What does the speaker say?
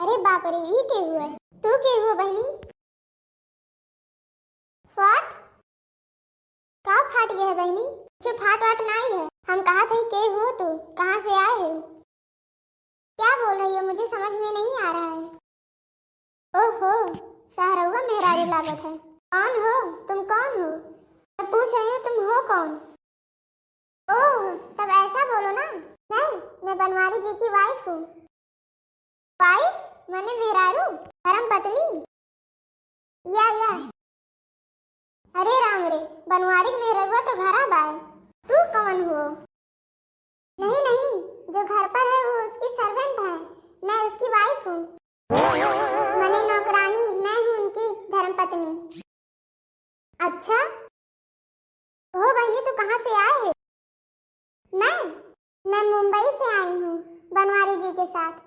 अरे बाप रे, ये के हुआ है? तू के हुआ बहनी? फाट का फाट गया है बहनी? कुछ फाट वाट नहीं है। हम कहा थे के हो, तू कहाँ से आए हो? क्या बोल रही हो? मुझे समझ में नहीं आ रहा है। ओहो, सहरवा मेहरारू लागत है। कौन हो तुम? कौन हो? मैं पूछ रही हूँ तुम हो कौन? ओह, तब ऐसा बोलो ना। मैं बनवारी जी की वाइफ हूँ। वाइफ माने मेहरारू, धर्म पत्नी। या अरे राम रे, बनवारी मेहरुआ तो घरा बाय। तू कौन हो? नहीं नहीं, जो घर पर है वो उसकी सर्वेंट है, मैं उसकी वाइफ हूँ। माने नौकरानी, मैं हूँ उनकी धर्मपत्नी। अच्छा, ओ बहनी तू कहाँ से आए है? मैं मुंबई से आई हूँ बनवारी जी के साथ।